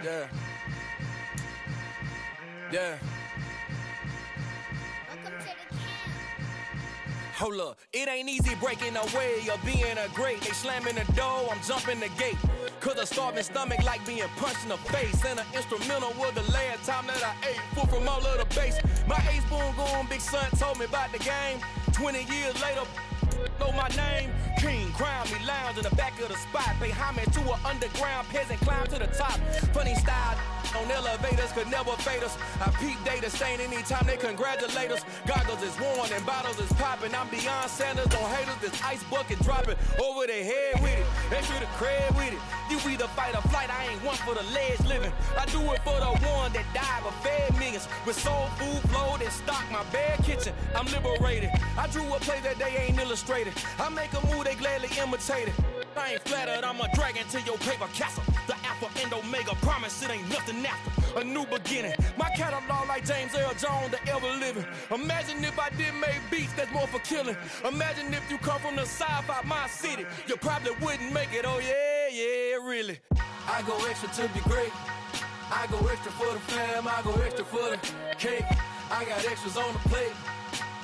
Yeah. Yeah. Hold up, it ain't easy breaking away or being a great. They slamming the door, I'm jumping the gate. Cause a starving stomach like being punched in the face. And an instrumental was the last time that I ate. Full from all of the bass. My ace boom goon, big son told me about the game. 20 years later, know my name. King, crown me, lounge in the back of the spot. Pay homage to an underground peasant, climb to the top. Funny style on elevators could never fade us. I peep data stain anytime they congratulate us. Goggles is worn and bottles is popping. I'm beyond Sanders, don't haters. This ice bucket dropping over their head with it. Extra the cred with it. You either fight or flight, I ain't one for the ledge living. I do it for the one that died but fed millions. With soul food flowed and stock my bad kitchen. I'm liberated. I drew a play that they ain't illustrated. I make a move, they gladly imitate it. I ain't flattered, I'm a dragon to your paper castle. The Alpha and Omega, promise it ain't nothing after. A new beginning. My catalog like James Earl Jones, the ever living. Imagine if I did make beats that's more for killing. Imagine if you come from the south out my city. You probably wouldn't make it, oh yeah, really. I go extra to be great. I go extra for the fam, I go extra for the cake. I got extras on the plate.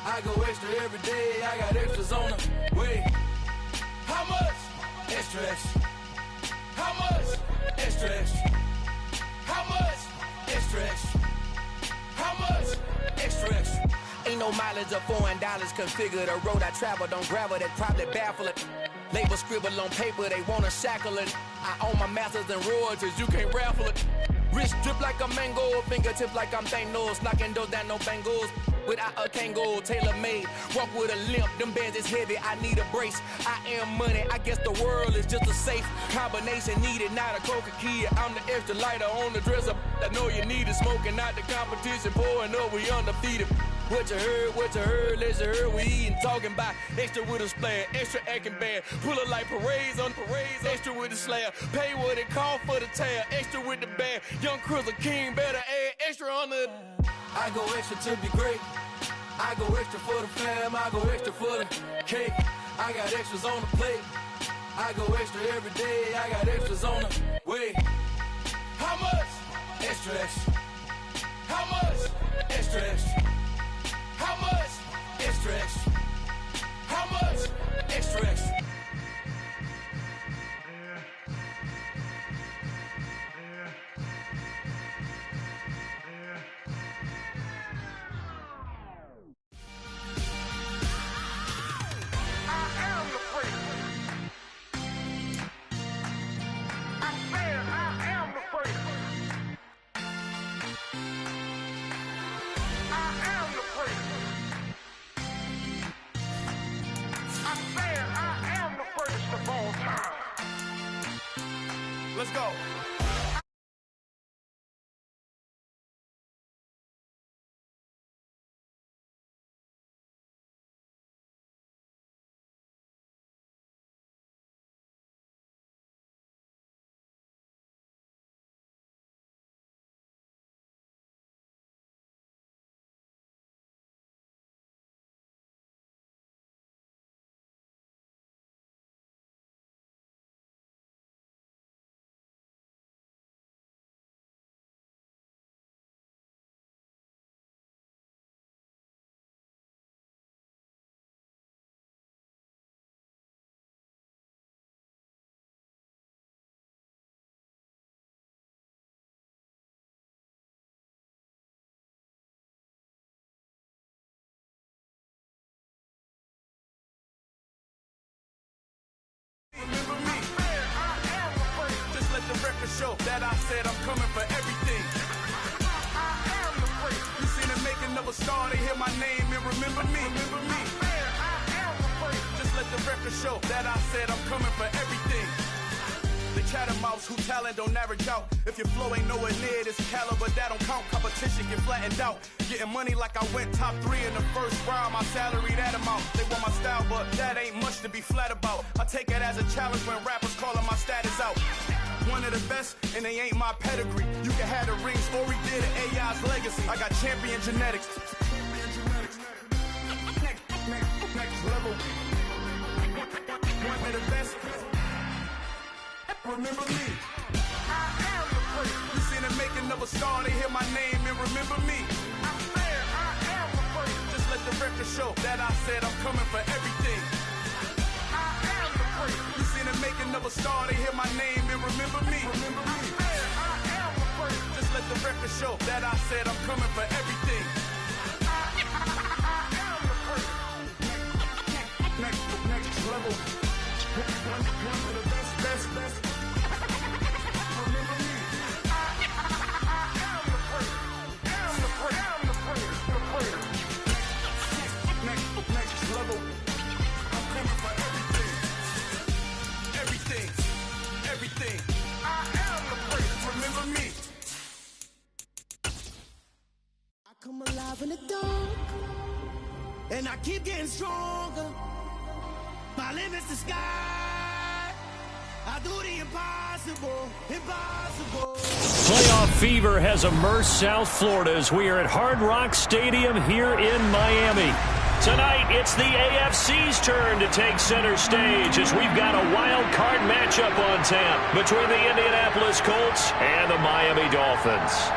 I go extra every day, I got extras on the way. How much? Extra, extra. How much? Extra, extra. How much? Extra, extra. How much? Extra, extra. Ain't no mileage of $4 configure the road I travel. Don't gravel, that probably baffle it. Label scribble on paper, they wanna shackle it. I own my masters and royalties, you can't raffle it. Wrist drip like a mango, fingertips like I'm Thanos. Knocking those down, no bangles. Without a Kango, tailor-made. Walk with a limp, them bands is heavy, I need a brace. I am money, I guess the world is just a safe combination needed, not a coca key. I'm the extra lighter on the dresser. I know you need it, smoking out the competition, pouring up, we undefeated. What you heard, let's heard, we eating, talking about extra with a splash, extra acting bad, pull it like parades on parades, extra with the slab, pay what it cost for the tab, extra with the band, young Cruiser King, better add extra on the. I go extra to be great, I go extra for the fam, I go extra for the cake, I got extras on the plate, I go extra every day, I got extras on the way. How much? Extra, extra. How much? Extra, extra. How much? Extra, extra. How much? Extra, extra. Let's go. Remember me. Just let the record show that I said I'm coming for everything. You seen the making of a star, they hear my name and remember me. Remember me. Just let the record show that I said I'm coming for everything. The chattermouths who talent don't average out. If your flow ain't nowhere near this caliber, that don't count. Competition get flattened out. Getting money like I went top 3 in the first round. My salary that amount. They want my style, but that ain't much to be flat about. I take it as a challenge when rappers calling my status out. One of the best, and they ain't my pedigree. You can have the rings, or he did an AI's legacy. I got champion genetics. Next level. One of the best. Remember me. I am the place. You see another star, they hear my name and remember me. I swear I am the first. Just let the record show that I said I'm coming for everything. I am the first. You seen it make another star, they hear my name and remember me. Remember me. I swear I am the first. Just let the record show that I said I'm coming for everything. I am the first. Next level. One of the best. Remember me. I am the first. Next level. I'm coming for everything. Everything. I am the first. Remember me. I come alive in the dark, and I keep getting stronger. My limit's the sky. I do the impossible. Playoff fever has immersed South Florida as we are at Hard Rock Stadium here in Miami. Tonight, it's the AFC's turn to take center stage as we've got a wild card matchup on tap between the Indianapolis Colts and the Miami Dolphins.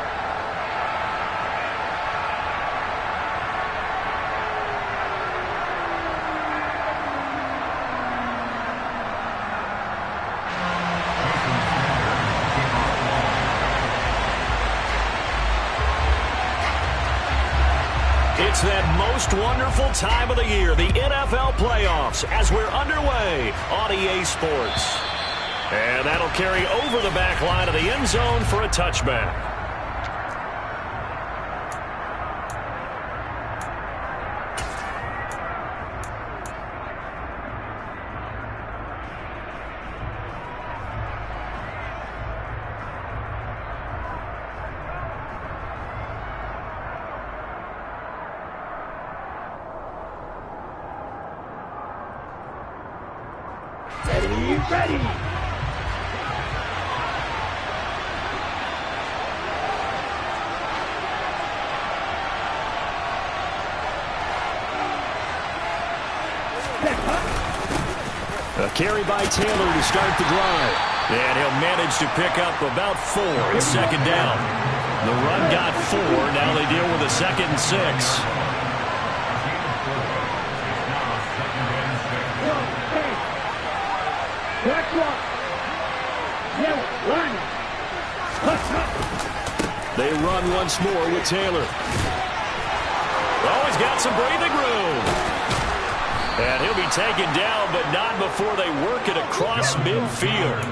It's that most wonderful time of the year, the NFL playoffs, as we're underway on EA Sports. And that'll carry over the back line of the end zone for a touchback. Ready. A carry by Taylor to start the drive. And he'll manage to pick up about 4 in second down. The run got 4. Now they deal with a 2nd and 6. They run once more with Taylor. Oh, he's got some breathing room. And he'll be taken down, but not before they work it across midfield.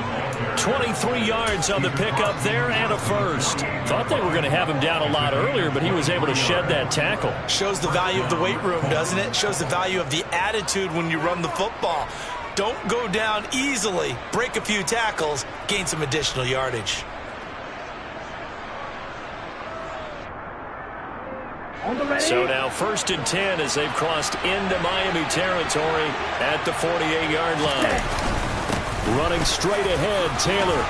23 yards on the pickup there and a first. Thought they were going to have him down a lot earlier, but he was able to shed that tackle. Shows the value of the weight room, doesn't it? Shows the value of the attitude when you run the football. Don't go down easily. Break a few tackles. Gain some additional yardage. So now 1st and 10 as they've crossed into Miami territory at the 48-yard line. Running straight ahead, Taylor.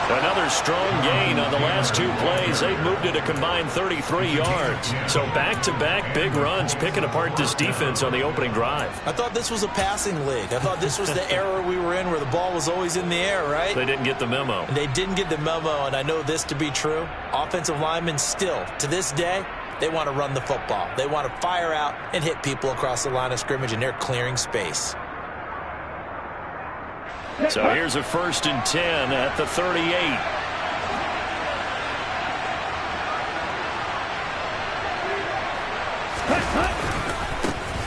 Another strong gain on the last 2 plays. They've moved it a combined 33 yards. So back-to-back big runs, picking apart this defense on the opening drive. I thought this was a passing league. I thought this was the era we were in where the ball was always in the air, right? They didn't get the memo. They didn't get the memo, and I know this to be true. Offensive linemen still, to this day, they want to run the football. They want to fire out and hit people across the line of scrimmage, and they're clearing space. So here's a 1st and 10 at the 38.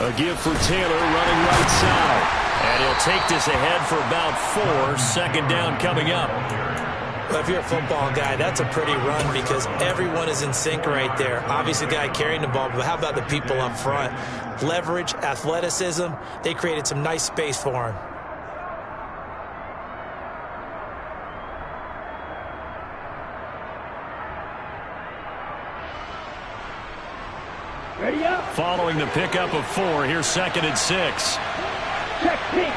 A give for Taylor running right side. And he'll take this ahead for about 4. 2nd down coming up. Well, if you're a football guy, that's a pretty run because everyone is in sync right there. Obviously, the guy carrying the ball, but how about the people up front? Leverage, athleticism, they created some nice space for him. Ready up. Following the pickup of 4, here's 2nd and 6. Check pink.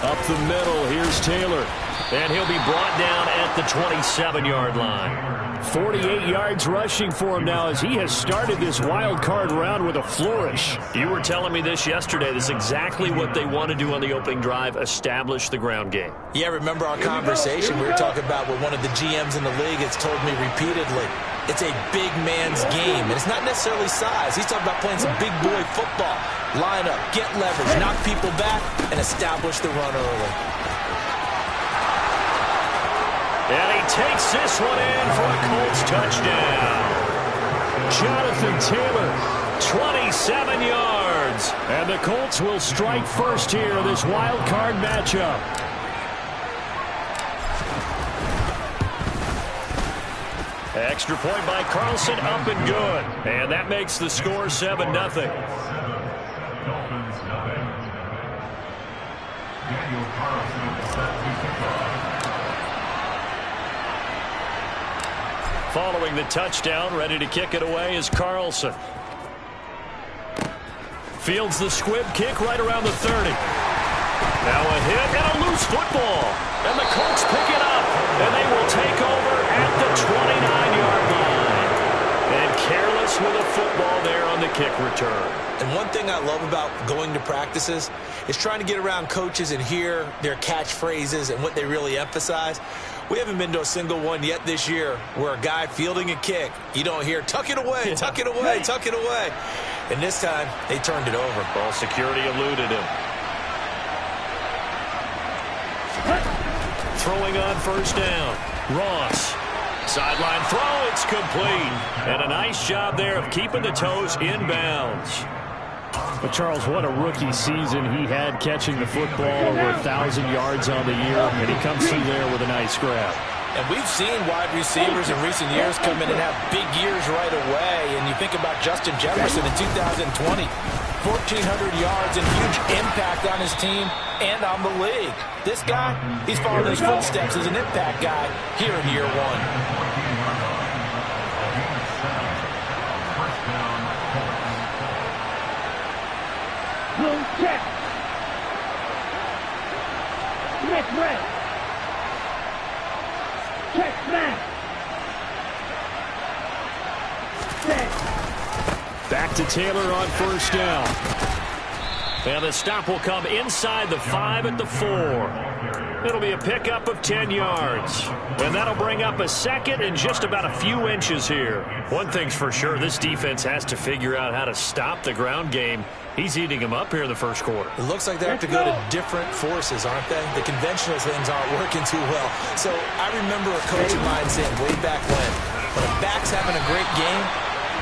Up the middle, here's Taylor. And he'll be brought down at the 27-yard line. 48 yards rushing for him now as he has started this wild card round with a flourish. You were telling me this yesterday. This is exactly what they want to do on the opening drive, establish the ground game. Yeah, remember our conversation? We were talking about what one of the GMs in the league has told me repeatedly. It's a big man's game, and it's not necessarily size. He's talking about playing some big boy football. Line up, get leverage, knock people back, and establish the run early. And he takes this one in for a Colts touchdown. Jonathan Taylor, 27 yards. And the Colts will strike first here in this wild card matchup. Extra point by Carlson, up and good. And that makes the score 7-0. Following the touchdown, ready to kick it away is Carlson. Fields the squib kick right around the 30. Now a hit and a loose football. And the Colts pick it up. And they will take over at the 29-yard line. And careless with a football there on the kick return. And one thing I love about going to practices is trying to get around coaches and hear their catchphrases and what they really emphasize. We haven't been to a single one yet this year where a guy fielding a kick, you don't hear, tuck it away, tuck it away, tuck it away. And this time, they turned it over. Ball security eluded him. Throwing on first down. Ross. Sideline throw, it's complete. And a nice job there of keeping the toes in bounds. But Charles, what a rookie season he had, catching the football over 1,000 yards on the year, and he comes through there with a nice grab. And we've seen wide receivers in recent years come in and have big years right away. And you think about Justin Jefferson in 2020, 1,400 yards and huge impact on his team and on the league. This guy, he's following his footsteps as an impact guy here in year one. Check. Smith red. Check smash. Set. Back to Taylor on first down. And the stop will come inside the 5 at the 4. It'll be a pickup of 10 yards. And that'll bring up a second and just about a few inches here. One thing's for sure, this defense has to figure out how to stop the ground game. He's eating them up here in the first quarter. It looks like they have to go to different forces, aren't they? The conventional things aren't working too well. So I remember a coach of mine saying way back when a back's having a great game,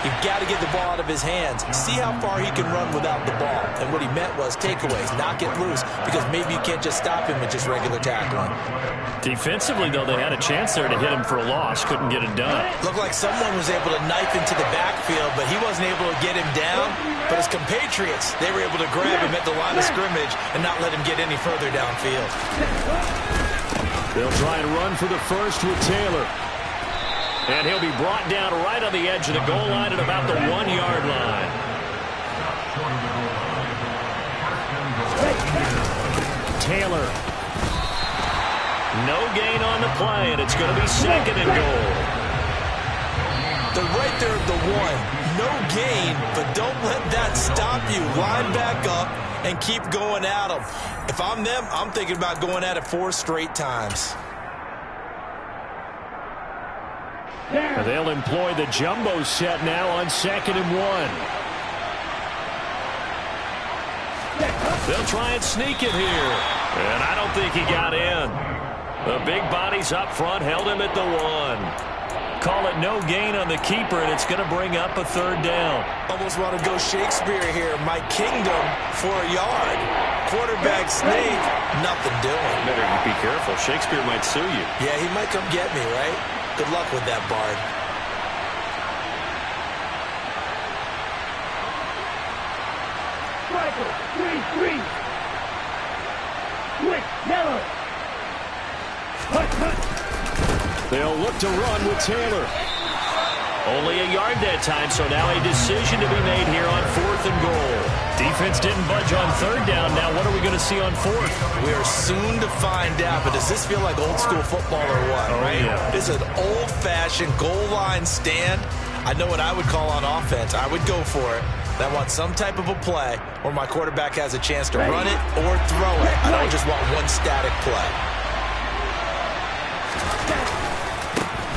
you've got to get the ball out of his hands. See how far he can run without the ball. And what he meant was takeaways, knock it loose, because maybe you can't just stop him with just regular tackling. Defensively, though, they had a chance there to hit him for a loss. Couldn't get it done. Looked like someone was able to knife into the backfield, but he wasn't able to get him down. But his compatriots, they were able to grab him at the line of scrimmage and not let him get any further downfield. They'll try and run for the first with Taylor. And he'll be brought down right on the edge of the goal line at about the 1-yard line. Taylor. No gain on the play, and it's going to be second and goal. They're right there at the 1. No gain, but don't let that stop you. Line back up and keep going at them. If I'm them, I'm thinking about going at it 4 straight times. They'll employ the jumbo set now on second and 1. They'll try and sneak it here. And I don't think he got in. The big bodies up front held him at the 1. Call it no gain on the keeper, and it's going to bring up a third down. Almost want to go Shakespeare here. My kingdom for a yard. Quarterback sneak, nothing doing. Better be careful. Shakespeare might sue you. Yeah, he might come get me, right? Good luck with that, Bard. Striker, 3-3. Switch, yellow. They'll look to run with Taylor. Only a yard that time, so now a decision to be made here on 4th and goal. Defense didn't budge on third down. Now what are we going to see on fourth? We are soon to find out, but does this feel like old school football or what? Oh, right? Yeah. This is an old-fashioned goal line stand. I know what I would call on offense. I would go for it. I want some type of a play where my quarterback has a chance to run it or throw it. I don't just want one static play.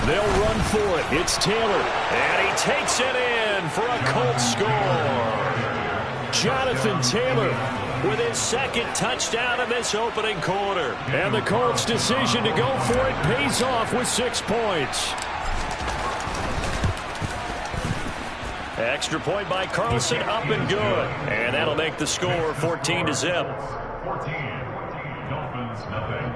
They'll run for it. It's Taylor. And he takes it in for a Colts score. Jonathan Taylor with his second touchdown in this opening quarter. And the Colts' decision to go for it pays off with 6 points. Extra point by Carlson, up and good. And that'll make the score 14-0. 14, Dolphins, nothing.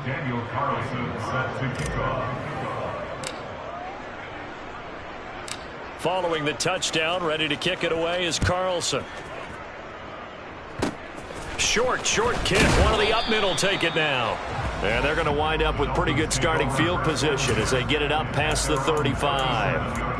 Daniel Carlson set to kick off. Following the touchdown, ready to kick it away is Carlson. Short kick. One of the up middle take it now. And they're going to wind up with pretty good starting field position as they get it up past the 35.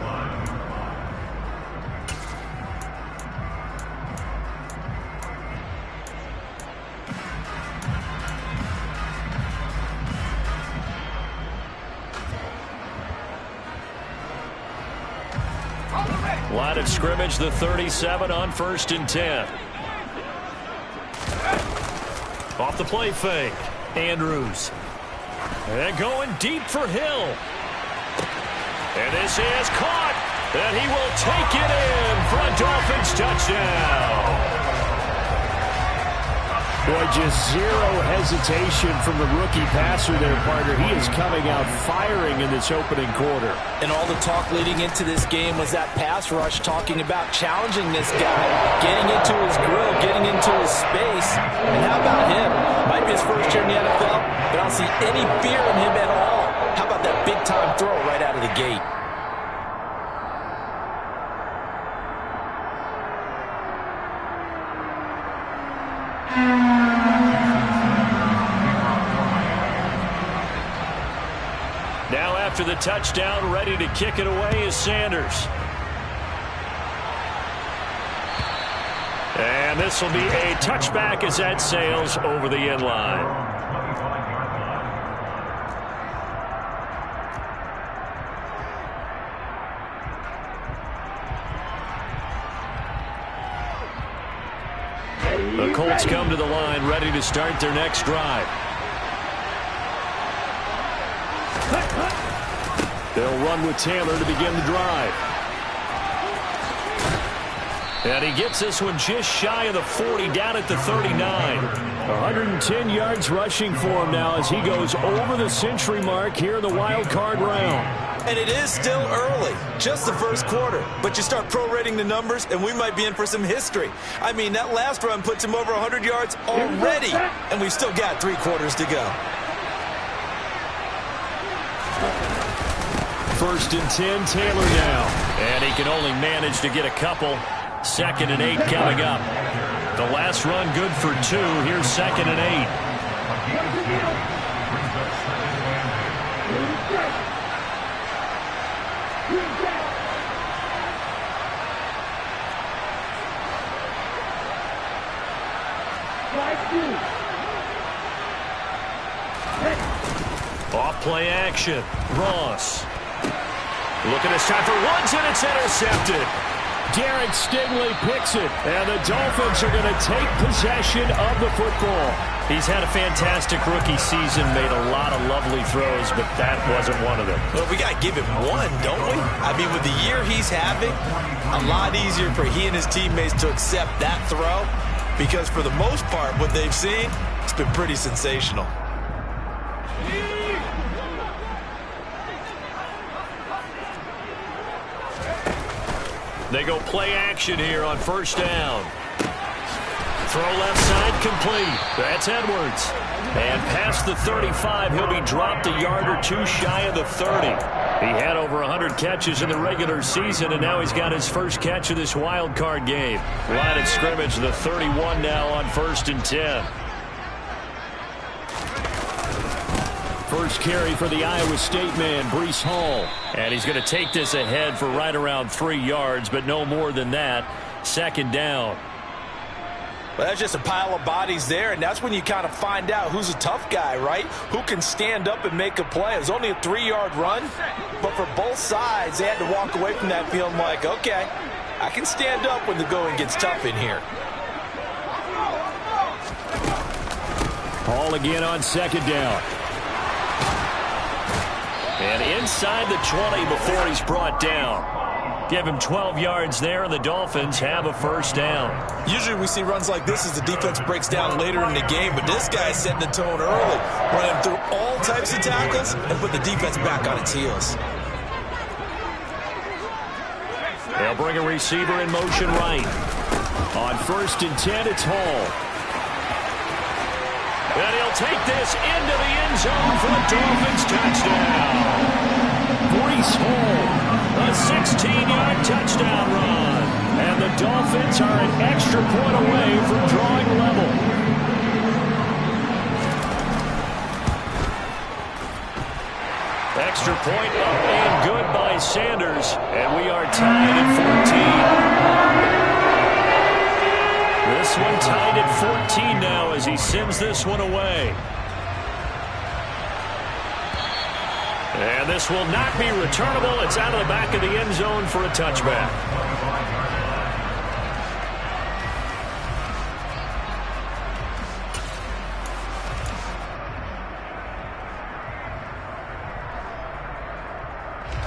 Line of scrimmage, the 37 on 1st and 10. Off the play fake. Andrews. And going deep for Hill. And this is caught. And he will take it in for a Dolphins touchdown. Boy, just zero hesitation from the rookie passer there, partner. He is coming out firing in this opening quarter. And all the talk leading into this game was that pass rush talking about challenging this guy, getting into his grill, getting into his space. And how about him? Might be his first year in the NFL, but I don't see any fear in him at all. How about that big-time throw right out of the gate? Now after the touchdown, ready to kick it away is Sanders. And this will be a touchback as that sails over the end line. The Colts come to the line, ready to start their next drive. They'll run with Taylor to begin the drive. And he gets this one just shy of the 40, down at the 39. 110 yards rushing for him now as he goes over the century mark here in the wild card round. And it is still early, just the first quarter. But you start prorating the numbers, and we might be in for some history. I mean, that last run puts him over 100 yards already, and we've still got 3 quarters to go. 1st and 10, Taylor now. And he can only manage to get a couple. 2nd and 8 coming up. The last run good for 2. Here's 2nd and 8. Off play action. Ross. Looking this time for Woods, and it's intercepted. Derek Stingley picks it, and the Dolphins are going to take possession of the football. He's had a fantastic rookie season, made a lot of lovely throws, but that wasn't one of them. Well, we got to give him one, don't we? I mean, with the year he's having, a lot easier for he and his teammates to accept that throw, because for the most part, what they've seen, it's been pretty sensational. They go play action here on 1st down. Throw left side complete. That's Edwards. And past the 35, he'll be dropped a yard or two shy of the 30. He had over 100 catches in the regular season, and now he's got his first catch of this wild card game. Line of scrimmage, the 31 now on 1st and 10. First carry for the Iowa State man, Breece Hall. And he's going to take this ahead for right around 3 yards, but no more than that. 2nd down. Well, that's just a pile of bodies there, and that's when you kind of find out who's a tough guy, right? Who can stand up and make a play. It was only a 3-yard run, but for both sides, they had to walk away from that feeling like, okay, I can stand up when the going gets tough in here. Hall again on 2nd down. And inside the 20 before he's brought down. Give him 12 yards there, and the Dolphins have a 1st down. Usually we see runs like this as the defense breaks down later in the game, but this guy's setting the tone early, running through all types of tackles and put the defense back on its heels. They'll bring a receiver in motion right. On 1st and 10, it's Hall. And he'll take this into the end zone for a Dolphins touchdown. Breece Hall, a 16-yard touchdown run. And the Dolphins are an extra point away from drawing level. Extra point up and good by Sanders. And we are tied at 14. This one tied at 14 now as he sends this one away. And this will not be returnable. It's out of the back of the end zone for a touchback.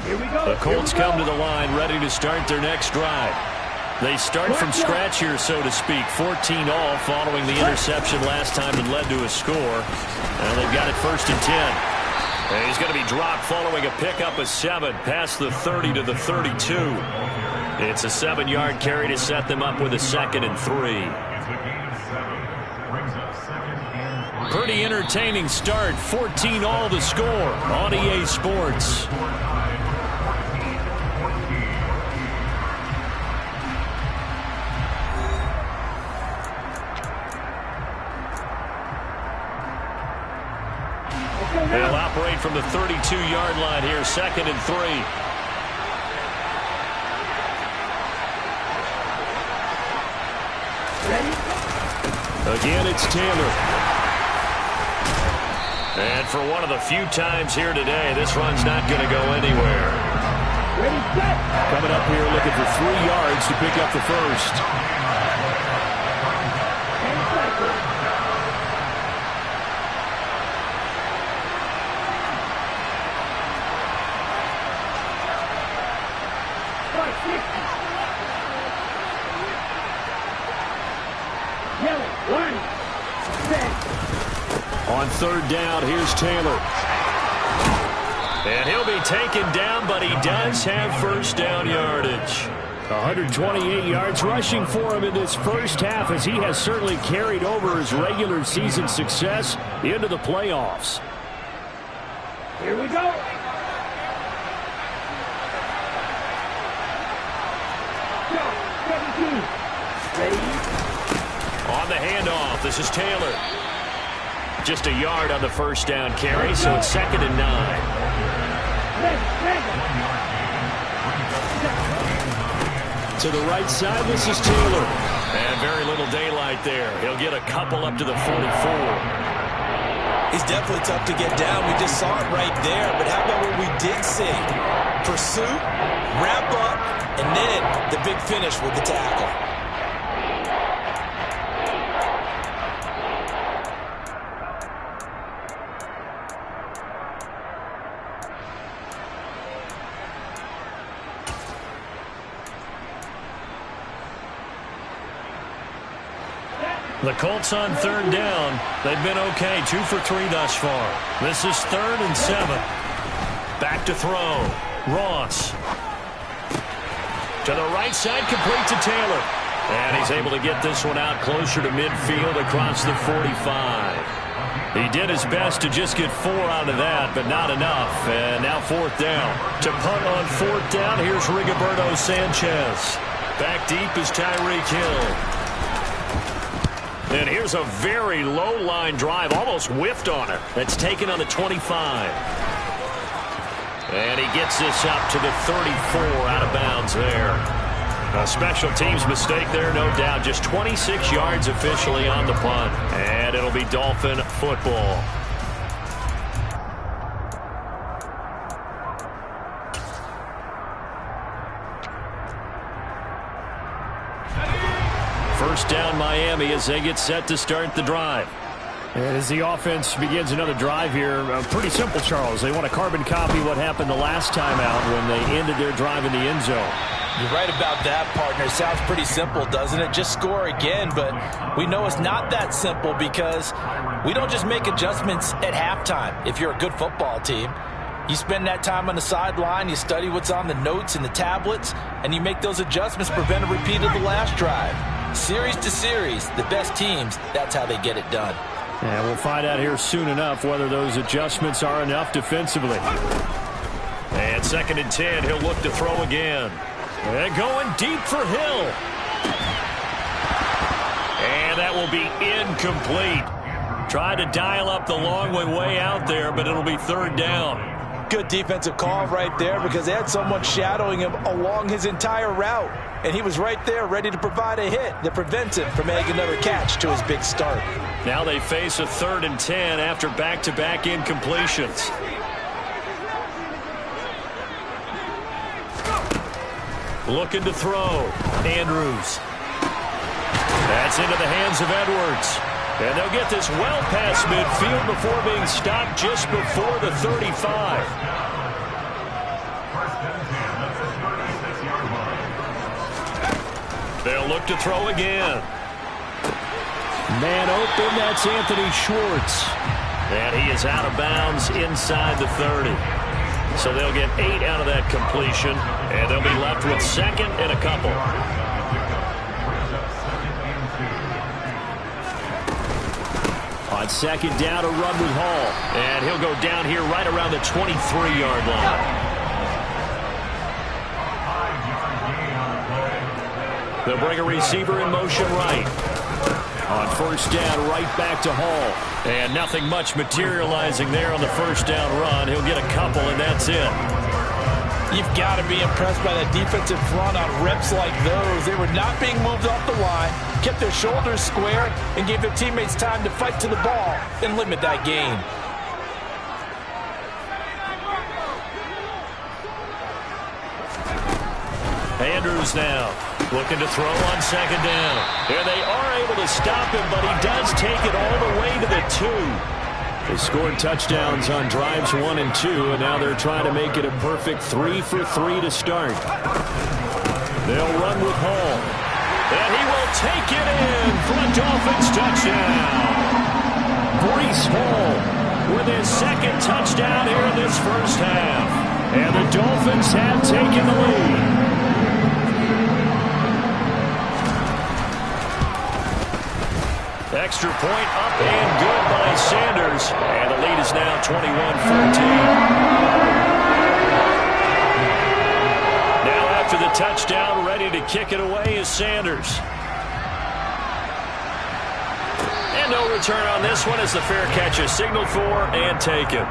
Here we go. The Colts come to the line ready to start their next drive. They start from scratch here, so to speak. 14 all following the interception last time that led to a score. And they've got it 1st and 10. And he's going to be dropped following a pickup of 7 past the 30 to the 32. It's a 7-yard carry to set them up with a 2nd and 3. Pretty entertaining start. 14 all the score on EA Sports. They'll operate from the 32-yard line here, 2nd and 3. Again, it's Taylor. And for one of the few times here today, this run's not going to go anywhere. Coming up here looking for 3 yards to pick up the 1st. On 3rd down, here's Taylor. And he'll be taken down, but he does have 1st down yardage. 128 yards rushing for him in this first half as he has certainly carried over his regular season success into the playoffs. Here we go. On the handoff, this is Taylor. Just a yard on the 1st down carry, so it's 2nd and 9. To the right side, this is Taylor. And very little daylight there. He'll get a couple up to the 44. He's definitely tough to get down. We just saw it right there. But how about what we did see? Pursuit, wrap up, and then the big finish with the tackle. The Colts on 3rd down. They've been okay, 2 for 3 thus far. This is 3rd and 7. Back to throw. Ross. To the right side, complete to Taylor. And he's able to get this one out closer to midfield across the 45. He did his best to just get 4 out of that, but not enough. And now 4th down. To punt on 4th down, here's Rigoberto Sanchez. Back deep is Tyreek Hill. And here's a very low-line drive, almost whiffed on it. That's taken on the 25. And he gets this up to the 34, out of bounds there. A special teams mistake there, no doubt. Just 26 yards officially on the punt. And it'll be Dolphin football. First down Miami as they get set to start the drive. And as the offense begins another drive here, pretty simple, Charles. They want to carbon copy what happened the last time out when they ended their drive in the end zone. You're right about that, partner. Sounds pretty simple, doesn't it? Just score again, but we know it's not that simple because we don't just make adjustments at halftime. If you're a good football team, you spend that time on the sideline, you study what's on the notes and the tablets, and you make those adjustments to prevent a repeat of the last drive. Series to series, the best teams, that's how they get it done. And we'll find out here soon enough whether those adjustments are enough defensively. And 2nd and 10, he'll look to throw again. And going deep for Hill. And that will be incomplete. Tried to dial up the long way out there, but it'll be 3rd down. Good defensive call right there because they had someone shadowing him along his entire route. And he was right there ready to provide a hit that prevents him from making another catch to his big start. Now they face a 3rd and 10 after back-to-back incompletions. Looking to throw. Andrews. That's into the hands of Edwards. And they'll get this well past midfield before being stopped just before the 35. They'll look to throw again. Man open, that's Anthony Schwartz. And he is out of bounds inside the 30. So they'll get 8 out of that completion, and they'll be left with 2nd and a couple. On 2nd down, a run with Hall. And he'll go down here right around the 23-yard line. They'll bring a receiver in motion right. On 1st down, right back to Hall. And nothing much materializing there on the 1st down run. He'll get a couple, and that's it. You've got to be impressed by that defensive front on reps like those. They were not being moved off the line, kept their shoulders square, and gave their teammates time to fight to the ball and limit that gain. Andrews now looking to throw on 2nd down. And they are able to stop him, but he does take it all the way to the 2. They scored touchdowns on drives 1 and 2, and now they're trying to make it a perfect 3 for 3 to start. They'll run with Hall. And he will take it in for a Dolphins touchdown. Breece Hall with his 2nd touchdown here in this first half. And the Dolphins have taken the lead. Extra point up and good by Sanders. And the lead is now 21-14. Now after the touchdown, ready to kick it away is Sanders. And no return on this one as the fair catch is signaled for and taken.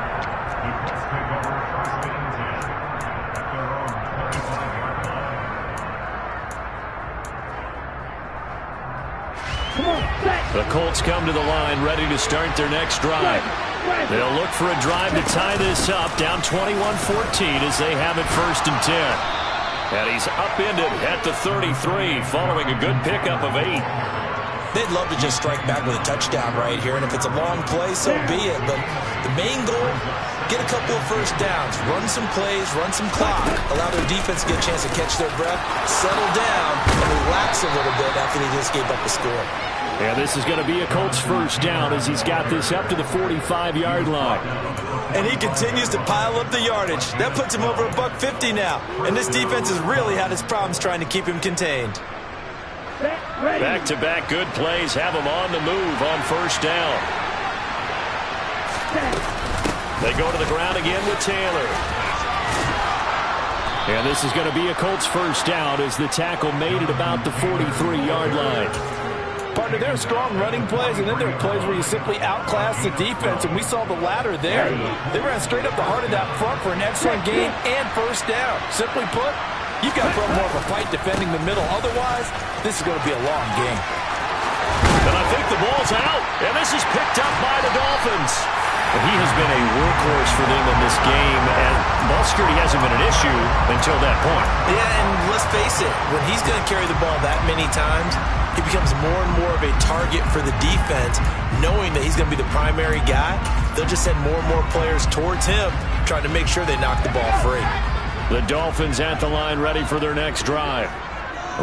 The Colts come to the line ready to start their next drive. They'll look for a drive to tie this up, down 21-14 as they have it 1st and 10. And he's upended at the 33 following a good pickup of 8. They'd love to just strike back with a touchdown right here, and if it's a long play, so be it. But the main goal, get a couple of 1st downs, run some plays, run some clock, allow their defense to get a chance to catch their breath, settle down, and relax a little bit after they just gave up the score. And this is going to be a Colts 1st down as he's got this up to the 45-yard line. And he continues to pile up the yardage. That puts him over $150 now. And this defense has really had its problems trying to keep him contained. Back-to-back good plays have him on the move on 1st down. They go to the ground again with Taylor. And this is going to be a Colts first down as the tackle made it about the 43-yard line. Partner, there are strong running plays, and then there are plays where you simply outclass the defense, and we saw the latter there. They ran straight up the heart of that front for an excellent gain and first down. Simply put, you've got to put more of a fight defending the middle. Otherwise, this is going to be a long game. And I think the ball's out, and this is picked up by the Dolphins. He has been a workhorse for them in this game, and ball security hasn't been an issue until that point. Yeah, and let's face it, when he's going to carry the ball that many times, he becomes more and more of a target for the defense, knowing that he's going to be the primary guy. They'll just send more and more players towards him, trying to make sure they knock the ball free. The Dolphins at the line ready for their next drive.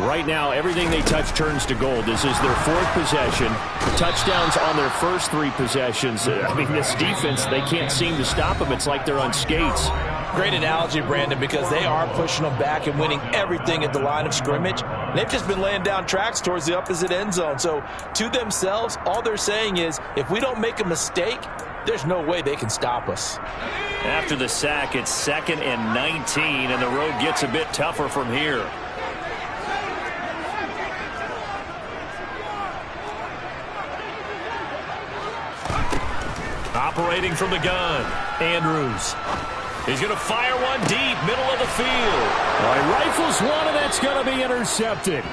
Right now, everything they touch turns to gold. This is their fourth possession. Touchdowns on their first three possessions. I mean, this defense, they can't seem to stop them. It's like they're on skates. Great analogy, Brandon, because they are pushing them back and winning everything at the line of scrimmage. They've just been laying down tracks towards the opposite end zone. So to themselves, all they're saying is, if we don't make a mistake, there's no way they can stop us. After the sack, it's 2nd and 19, and the road gets a bit tougher from here. Operating from the gun, Andrews. He's going to fire one deep, middle of the field. He rifles one, and that's going to be intercepted.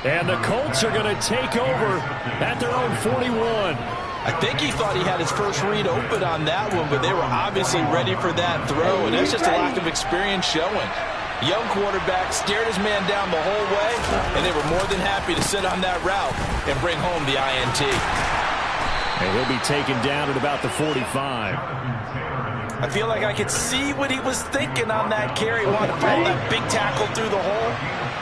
And the Colts are going to take over at their own 41. I think he thought he had his first read open on that one, but they were obviously ready for that throw, and that's just a lack of experience showing. Young quarterback stared his man down the whole way, and they were more than happy to sit on that route and bring home the INT. And he'll be taken down at about the 45. I feel like I could see what he was thinking on that carry. Wanted to follow that big tackle through the hole.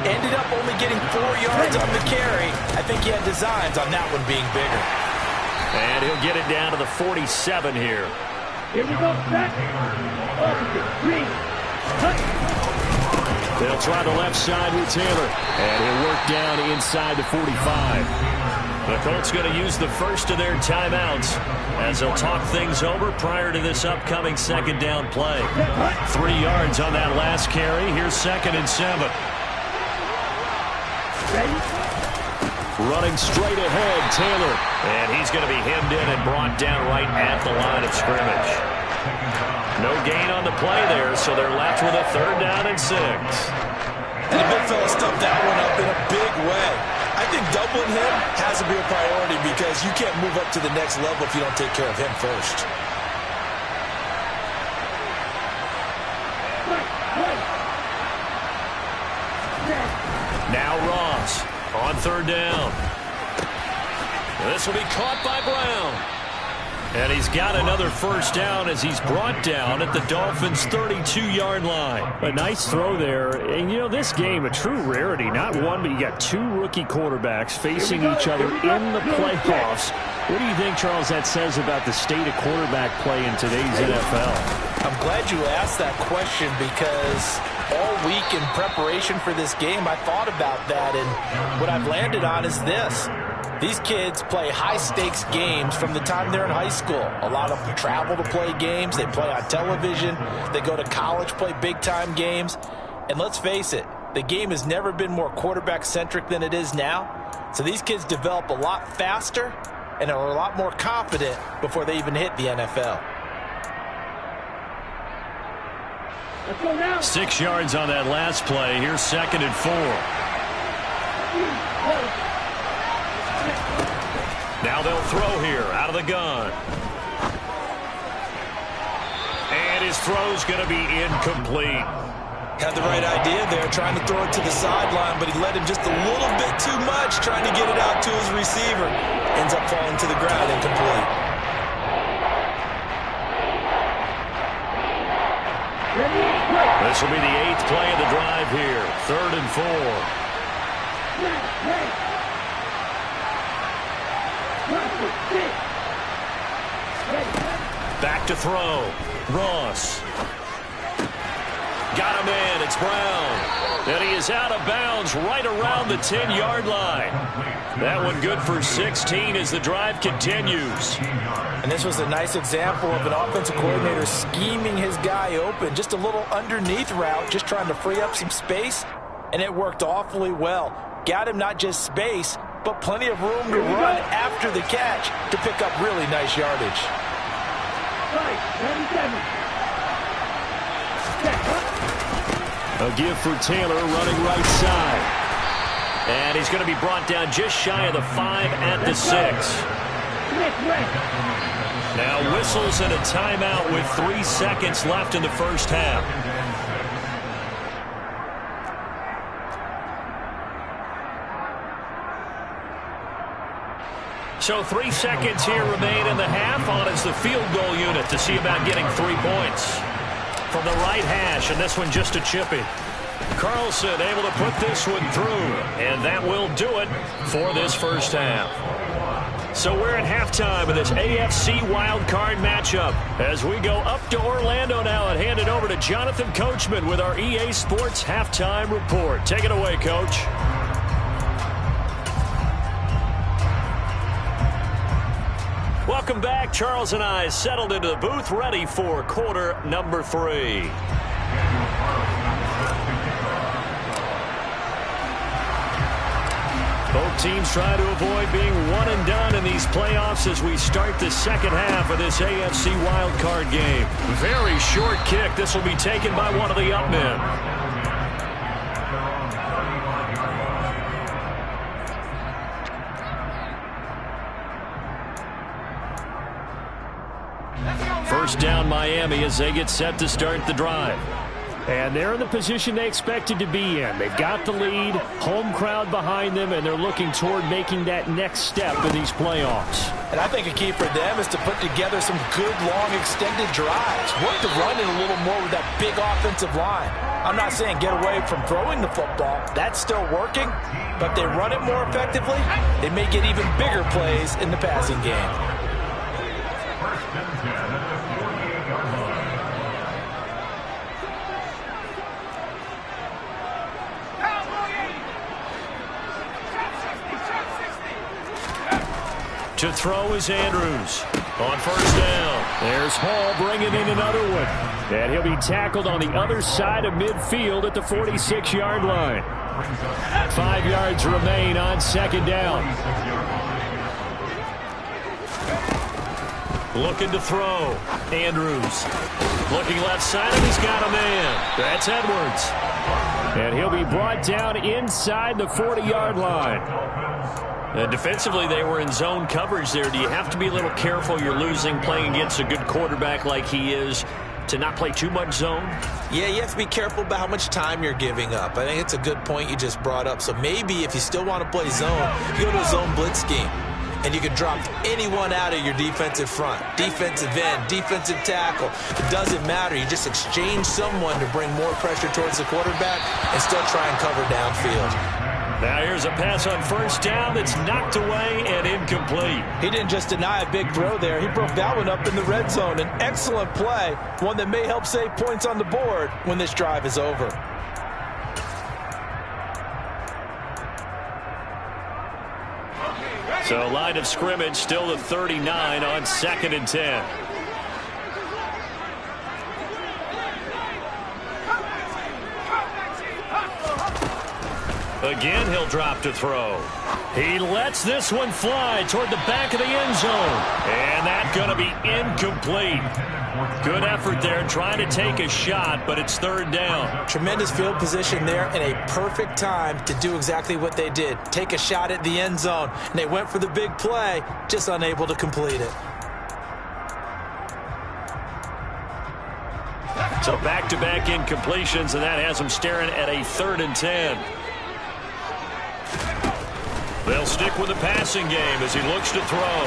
Ended up only getting 4 yards on the carry. I think he had designs on that one being bigger. And he'll get it down to the 47 here. Here we go, set. Three. They'll try the left side with Taylor. And he'll work down inside the 45. The Colts going to use the first of their timeouts as they'll talk things over prior to this upcoming second down play. 3 yards on that last carry. Here's 2nd and 7. Running straight ahead, Taylor. And he's going to be hemmed in and brought down right at the line of scrimmage. No gain on the play there, so they're left with a 3rd down and 6. And the big fella stuffed that one up in a big way. I think doubling him has to be a priority because you can't move up to the next level if you don't take care of him first. Now Ross on 3rd down. This will be caught by Brown. And he's got another first down as he's brought down at the Dolphins' 32-yard line. A nice throw there. And, you know, this game, a true rarity. Not one, but you got 2 rookie quarterbacks facing each other in the playoffs. What do you think, Charles, that says about the state of quarterback play in today's NFL? I'm glad you asked that question because all week in preparation for this game, I thought about that, and what I've landed on is this. These kids play high-stakes games from the time they're in high school. A lot of them travel to play games. They play on television. They go to college, play big-time games. And let's face it, the game has never been more quarterback-centric than it is now. So these kids develop a lot faster and are a lot more confident before they even hit the NFL. Let's go now. 6 yards on that last play. Here's 2nd and 4. Now they'll throw here out of the gun. And his throw's going to be incomplete. Had the right idea there, trying to throw it to the sideline, but he let him just a little bit too much, trying to get it out to his receiver. Ends up falling to the ground incomplete. This will be the 8th play of the drive here. 3rd and 4. Back to throw. Ross. Got him in. It's Brown. And he is out of bounds right around the 10-yard line. That one good for 16 as the drive continues. And this was a nice example of an offensive coordinator scheming his guy open. Just a little underneath route, just trying to free up some space, and it worked awfully well. Got him not just space, but plenty of room to run after the catch to pick up really nice yardage. A give for Taylor running right side. And he's going to be brought down just shy of the 5 at the 6. Now whistles and a timeout with 3 seconds left in the first half. So 3 seconds here remain in the half. On is the field goal unit to see about getting 3 points. From the right hash, and this one just a chippy. Carlson able to put this one through, and that will do it for this first half. So we're at halftime of this AFC wildcard matchup as we go up to Orlando now and hand it over to Jonathan Coachman with our EA Sports halftime report. Take it away, Coach. Welcome back. Charles and I settled into the booth, ready for quarter number 3. Both teams try to avoid being one and done in these playoffs as we start the second half of this AFC wildcard game. Very short kick. This will be taken by one of the up men. First down Miami as they get set to start the drive. And they're in the position they expected to be in. They've got the lead, home crowd behind them, and they're looking toward making that next step in these playoffs. And I think a key for them is to put together some good, long, extended drives. Work the run in a little more with that big offensive line. I'm not saying get away from throwing the football. That's still working. But if they run it more effectively, they may get even bigger plays in the passing game. To throw is Andrews on first down. There's Hall bringing in another one. And he'll be tackled on the other side of midfield at the 46-yard line. 5 yards remain on second down. Looking to throw. Andrews. Looking left side, and he's got a man. That's Edwards. And he'll be brought down inside the 40-yard line. And defensively, they were in zone coverage there. Do you have to be a little careful? You're losing, playing against a good quarterback like he is, to not play too much zone? Yeah, you have to be careful about how much time you're giving up. I think it's a good point you just brought up. So maybe if you still want to play zone, you go to a zone blitz scheme. And you can drop anyone out of your defensive front. Defensive end, defensive tackle. It doesn't matter. You just exchange someone to bring more pressure towards the quarterback and still try and cover downfield. Now here's a pass on first down that's knocked away and incomplete. He didn't just deny a big throw there. He broke that one up in the red zone. An excellent play, one that may help save points on the board when this drive is over. So line of scrimmage still at 39 on 2nd and 10. Again, he'll drop to throw. He lets this one fly toward the back of the end zone. And that's going to be incomplete. Good effort there trying to take a shot, but it's 3rd down. Tremendous field position there and a perfect time to do exactly what they did. Take a shot at the end zone. And they went for the big play, just unable to complete it. So back-to-back incompletions, and that has them staring at a 3rd and 10. They'll stick with the passing game as he looks to throw.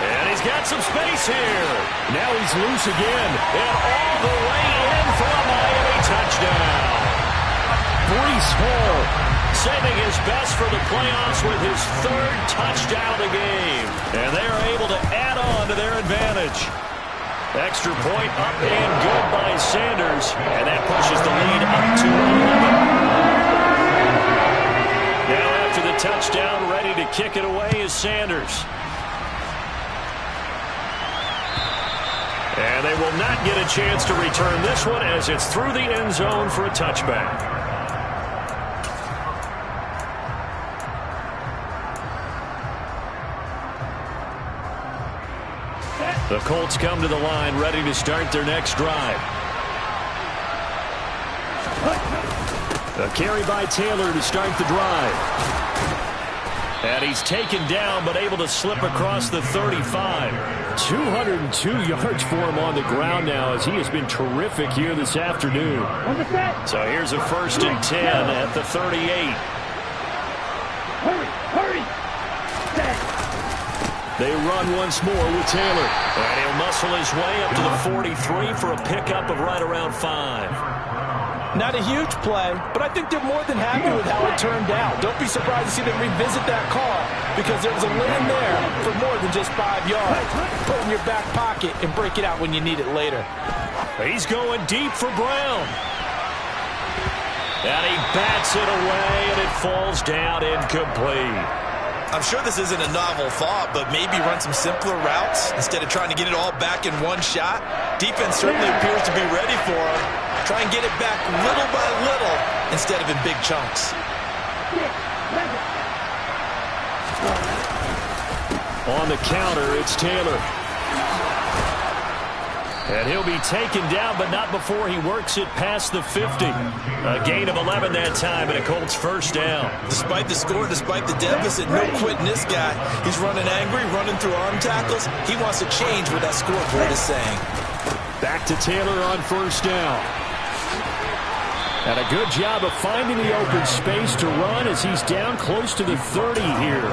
And he's got some space here. Now he's loose again. And all the way in for a Miami touchdown. Breece Hall saving his best for the playoffs with his 3rd touchdown of the game. And they are able to add on to their advantage. Extra point up and good by Sanders. scores, and that pushes the lead up to 11. Now after the touchdown, ready to kick it away is Sanders. And they will not get a chance to return this one as it's through the end zone for a touchback. The Colts come to the line, ready to start their next drive. A carry by Taylor to start the drive. And he's taken down, but able to slip across the 35. 202 yards for him on the ground now, as he has been terrific here this afternoon. So here's a 1st and 10 at the 38. Hurry! They run once more with Taylor. And he'll muscle his way up to the 43 for a pickup of right around 5. Not a huge play, but I think they're more than happy with how it turned out. Don't be surprised to see them revisit that call, because there was a lane there for more than just 5 yards. Put it in your back pocket and break it out when you need it later. He's going deep for Brown. And he bats it away, and it falls down incomplete. I'm sure this isn't a novel thought, but maybe run some simpler routes instead of trying to get it all back in one shot. Defense certainly appears to be ready for him. Try and get it back little by little instead of in big chunks. On the counter, it's Taylor. And he'll be taken down, but not before he works it past the 50. A gain of 11 that time, and a Colts 1st down. Despite the score, despite the deficit, no quitting this guy. He's running angry, running through arm tackles. He wants to change what that scoreboard is saying. Back to Taylor on 1st down. And a good job of finding the open space to run as he's down close to the 30 here.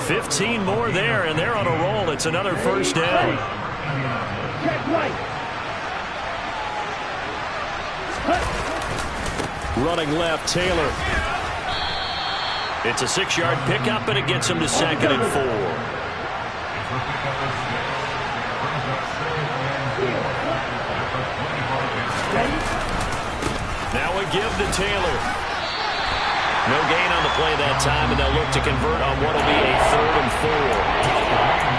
15 more there, and they're on a roll. It's another 1st down. Running left, Taylor. It's a 6-yard pickup, and it gets him to 2nd and 4. Now we give to Taylor. No gain on the play that time, and they'll look to convert on what will be a 3rd and 4.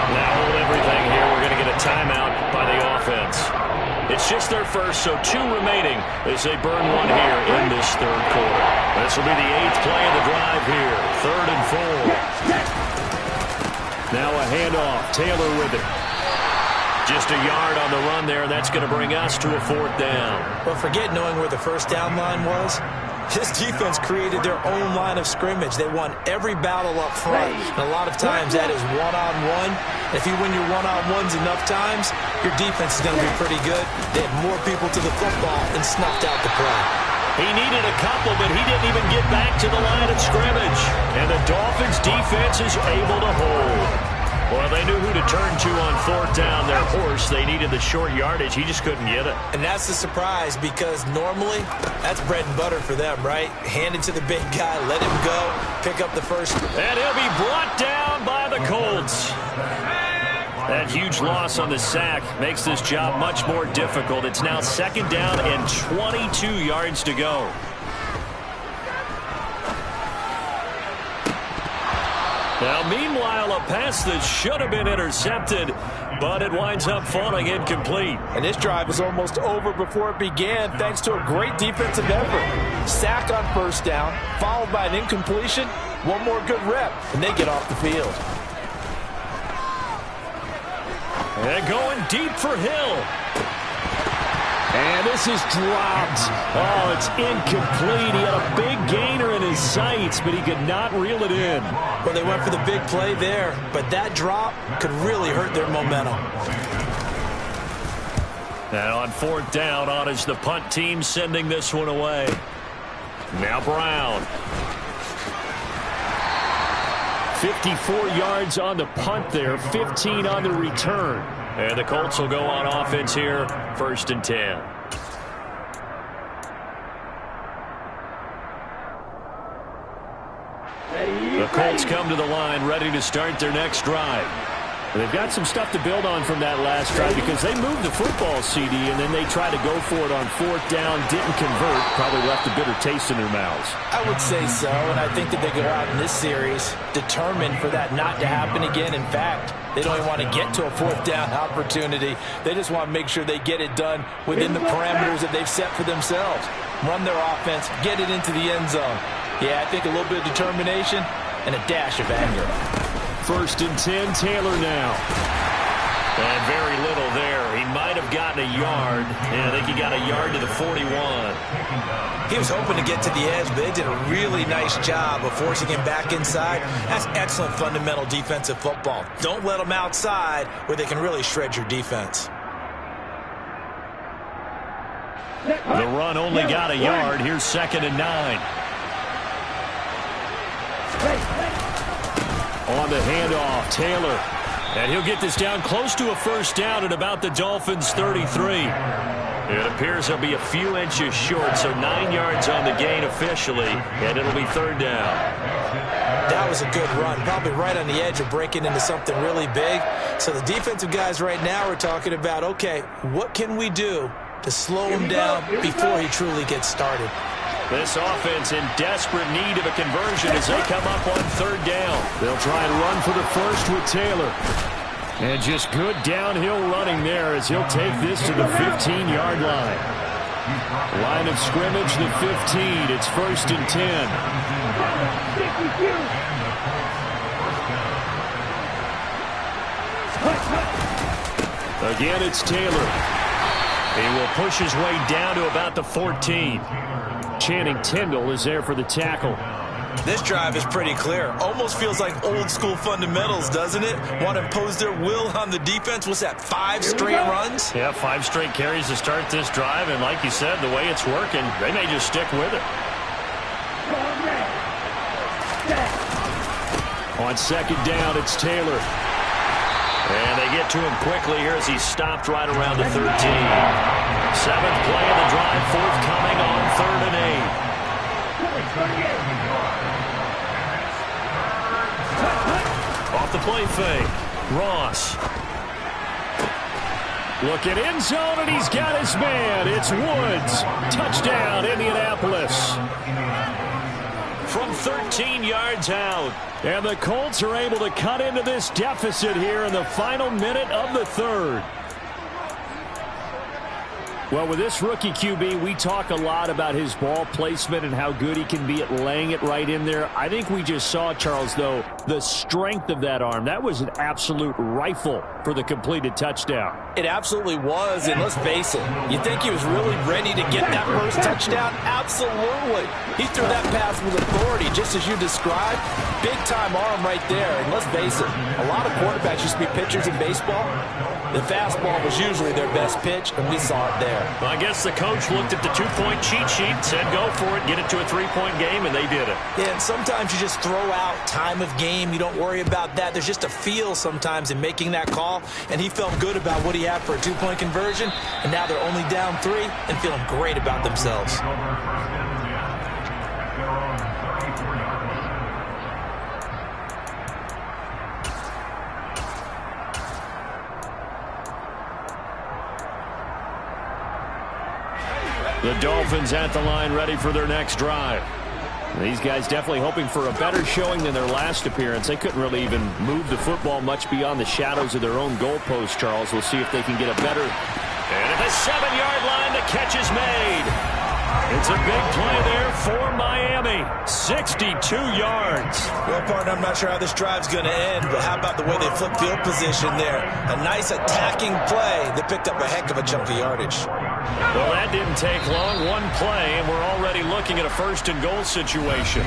Now hold everything here. We're going to get a timeout by the offense. It's just their first, so 2 remaining as they burn one here in this 3rd quarter. This will be the 8th play of the drive here. 3rd and 4. Now a handoff. Taylor with it. Just a yard on the run there, and that's going to bring us to a 4th down. But forget knowing where the 1st down line was. This defense created their own line of scrimmage. They won every battle up front. And a lot of times that is one-on-one. If you win your one-on-ones enough times, your defense is going to be pretty good. They had more people to the football and snuffed out the play. He needed a couple, but he didn't even get back to the line of scrimmage. And the Dolphins' defense is able to hold. Well, they knew who to turn to on 4th down. Their horse, they needed the short yardage. He just couldn't get it. And that's the surprise, because normally that's bread and butter for them, right? Hand it to the big guy, let him go, pick up the 1st. And he'll be brought down by the Colts. That huge loss on the sack makes this job much more difficult. It's now 2nd down and 22 yards to go. Now, meanwhile, a pass that should have been intercepted, but it winds up falling incomplete. And this drive is almost over before it began, thanks to a great defensive effort. Sack on 1st down, followed by an incompletion. One more good rep, and they get off the field. And going deep for Hill. And this is dropped. Oh, it's incomplete. He had a big gainer in his sights, but he could not reel it in. Well, they went for the big play there, but that drop could really hurt their momentum. And on 4th down, on is the punt team sending this one away. Now Brown. 54 yards on the punt there, 15 on the return. And the Colts will go on offense here, 1st and 10. The Colts come to the line, ready to start their next drive. They've got some stuff to build on from that last drive because they moved the football, CD, and then they tried to go for it on 4th down, didn't convert, probably left a bitter taste in their mouths. I would say so, and I think that they go out in this series determined for that not to happen again. In fact, they don't even want to get to a 4th down opportunity. They just want to make sure they get it done within the parameters that they've set for themselves. Run their offense, get it into the end zone. Yeah, I think a little bit of determination and a dash of anger. 1st and 10, Taylor now. And very little there. He might have gotten a yard. Yeah, I think he got a yard to the 41. He was hoping to get to the edge, but they did a really nice job of forcing him back inside. That's excellent fundamental defensive football. Don't let them outside where they can really shred your defense. The run only got a yard. Here's 2nd and 9. On the handoff, Taylor. And he'll get this down close to a 1st down at about the Dolphins' 33. It appears he'll be a few inches short, so 9 yards on the gain officially, and it'll be 3rd down. That was a good run, probably right on the edge of breaking into something really big. So the defensive guys right now are talking about, okay, what can we do to slow him down before he truly gets started? This offense in desperate need of a conversion as they come up on 3rd down. They'll try and run for the first with Taylor. And just good downhill running there as he'll take this to the 15-yard line. Line of scrimmage, the 15. It's 1st and 10. Again, it's Taylor. He will push his way down to about the 14. Channing Tindall is there for the tackle. This drive is pretty clear. Almost feels like old school fundamentals, doesn't it? Want to impose their will on the defense. What's that, 5 straight runs? Yeah, 5 straight carries to start this drive. And like you said, the way it's working, they may just stick with it. On 2nd down, it's Taylor. And they get to him quickly here as he's stopped right around the 13. 7th play of the drive, forthcoming on 3rd and 8. Off the play fake. Ross. Looking end zone, and he's got his man. It's Woods. Touchdown, Indianapolis. From 13 yards out. And the Colts are able to cut into this deficit here in the final minute of the 3rd. Well, with this rookie QB, we talk a lot about his ball placement and how good he can be at laying it right in there. I think we just saw, Charles, though, the strength of that arm. That was an absolute rifle for the completed touchdown. It absolutely was, and let's face it, you think he was really ready to get that first touchdown? Absolutely. He threw that pass with authority, just as you described. Big-time arm right there, and let's face it, a lot of quarterbacks used to be pitchers in baseball. The fastball was usually their best pitch, and we saw it there. Well, I guess the coach looked at the 2-point cheat sheet, said go for it, get it to a 3-point game, and they did it. Yeah, and sometimes you just throw out time of game. You don't worry about that. There's just a feel sometimes in making that call, and he felt good about what he had for a 2-point conversion, and now they're only down 3 and feeling great about themselves. The Dolphins at the line, ready for their next drive. These guys definitely hoping for a better showing than their last appearance. They couldn't really even move the football much beyond the shadows of their own goalpost, Charles. We'll see if they can get a better... And at the 7-yard line, the catch is made. It's a big play there for Miami. 62 yards. Well, partner, I'm not sure how this drive's going to end, but how about the way they flip field position there? A nice attacking play that picked up a heck of a chunk of yardage. Well, that didn't take long. One play, and we're already looking at a 1st and goal situation.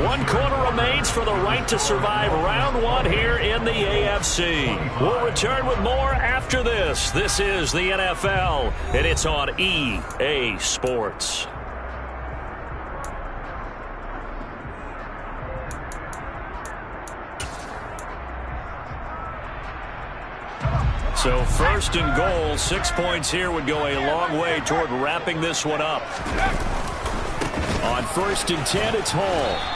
1 quarter remains for the right to survive round 1 here in the AFC. We'll return with more after this. This is the NFL, and it's on EA Sports. So 1st and goal, 6 points here would go a long way toward wrapping this one up. On 1st and 10, it's Hall.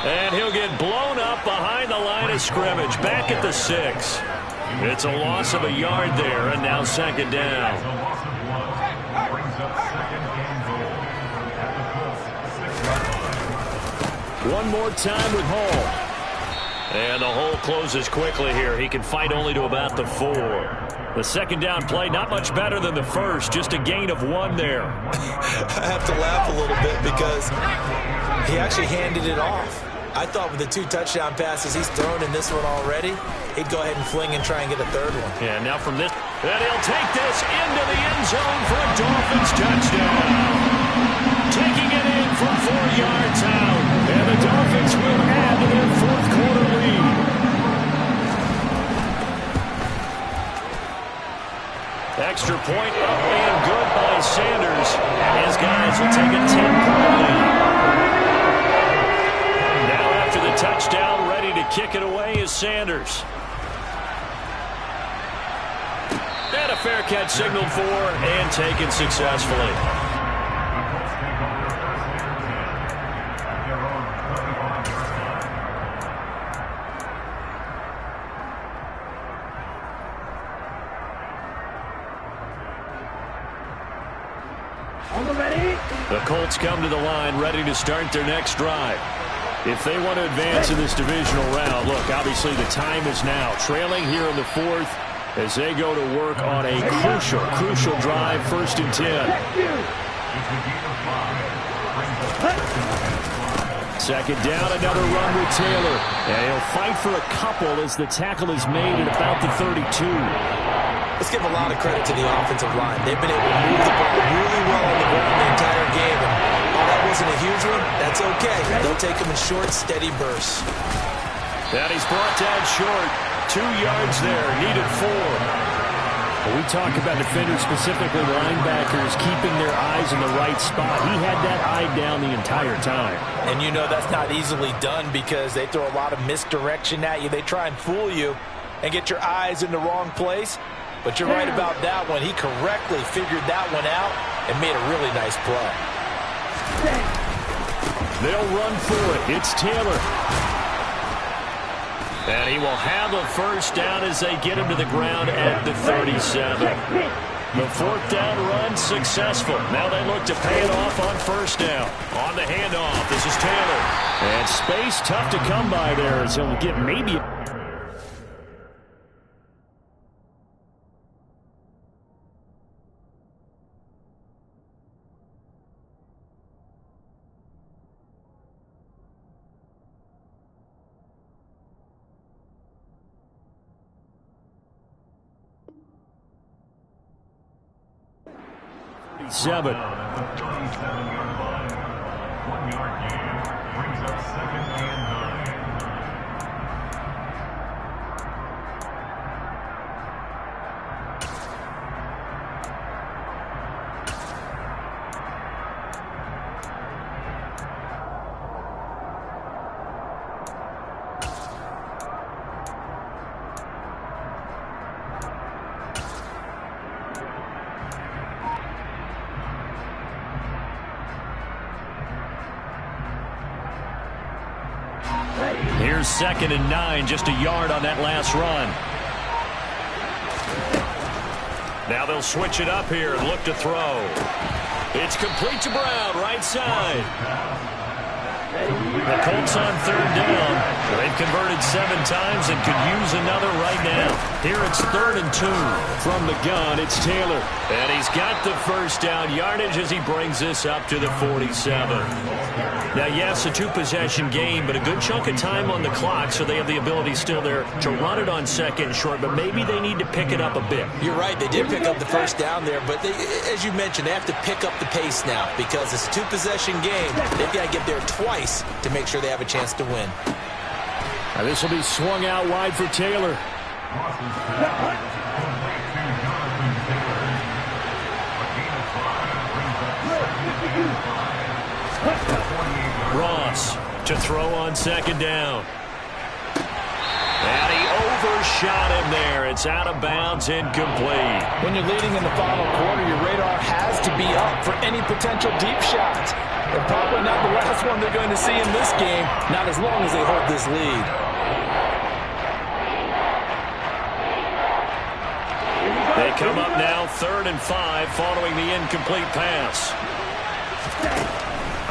And he'll get blown up behind the line of scrimmage, back at the 6. It's a loss of a yard there, and now second down. It's a loss of 1. Brings up second and goal at the Colts 6-yard line. One more time with Hall. And the hole closes quickly here. He can fight only to about the 4. The second down play, not much better than the first, just a gain of 1 there. I have to laugh a little bit because he actually handed it off. I thought with the 2 touchdown passes he's thrown in this one already, he'd go ahead and fling and try and get a third one. Yeah, now from this, and he'll take this into the end zone for a Dolphins touchdown. Taking it in from 4 yards out, and the Dolphins will add to their fourth quarter lead. Extra point up and good by Sanders, and his guys will take a 10-point lead. The touchdown, ready to kick it away is Sanders. And a fair catch signaled for and taken successfully. The Colts come to the line, ready to start their next drive. If they want to advance in this divisional round, look, obviously the time is now. Trailing here in the 4th as they go to work on a crucial drive, 1st and 10. Second down, another run with Taylor. And he'll fight for a couple as the tackle is made at about the 32. Let's give a lot of credit to the offensive line. They've been able to move the ball really well on the ground the entire game. And while that wasn't a huge one, that's okay. They'll take them in short, steady bursts. And he's brought down short. 2 yards there, needed 4. When we talk about defenders, specifically linebackers, keeping their eyes in the right spot, he had that eye down the entire time. And you know that's not easily done because they throw a lot of misdirection at you. They try and fool you and get your eyes in the wrong place. But you're right about that one. He correctly figured that one out and made a really nice play. They'll run for it. It's Taylor. And he will have a first down as they get him to the ground at the 37. The 4th down run successful. Now they look to pay it off on 1st down. On the handoff, this is Taylor. And space tough to come by there as he'll get maybe... Seven. At the 37-yard line. 1-yard gain. Brings up second and 9. Here's 2nd and 9, just a yard on that last run. Now they'll switch it up here and look to throw. It's complete to Brown, right side. The Colts on 3rd down. They've converted 7 times and could use another right now. Here it's 3rd and 2. From the gun, it's Taylor. And he's got the first down yardage as he brings this up to the 47. Now, yes, a 2-possession game, but a good chunk of time on the clock, so they have the ability still there to run it on 2nd and short, but maybe they need to pick it up a bit. You're right. They did pick up the first down there, but they, as you mentioned, they have to pick up the pace now because it's a 2-possession game. They've got to get there twice to make sure they have a chance to win. Now this will be swung out wide for Taylor. Ross to throw on 2nd down. And he overshot him there. It's out of bounds, incomplete. When you're leading in the final quarter, your radar has to be up for any potential deep shots. And probably not the last one they're going to see in this game, not as long as they hold this lead. come up now 3rd and 5 following the incomplete pass.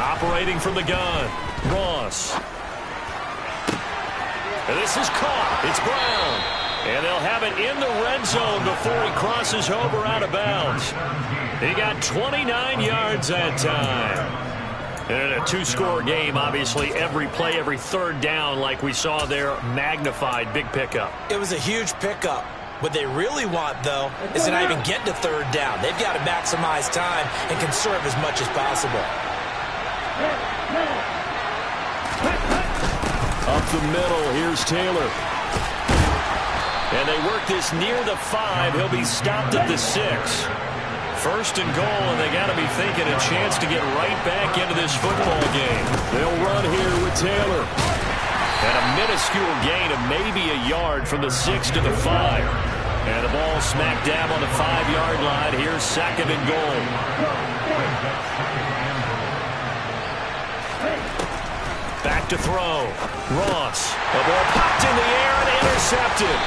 Operating from the gun, Ross. And this is caught. It's Brown. And they'll have it in the red zone before he crosses over out of bounds. He got 29 yards that time. And in a 2-score game, obviously, every play, every 3rd down, like we saw there, magnified, big pickup. It was a huge pickup. What they really want, though, is to not even get to 3rd down. They've got to maximize time and conserve as much as possible. Up the middle, here's Taylor. And they work this near the 5. He'll be stopped at the 6. 1st and goal, and they got to be thinking a chance to get right back into this football game. They'll run here with Taylor. And a minuscule gain of maybe a yard from the 6 to the 5. And the ball smack dab on the 5-yard line. Here's 2nd and goal. Back to throw. Ross. The ball popped in the air and intercepted.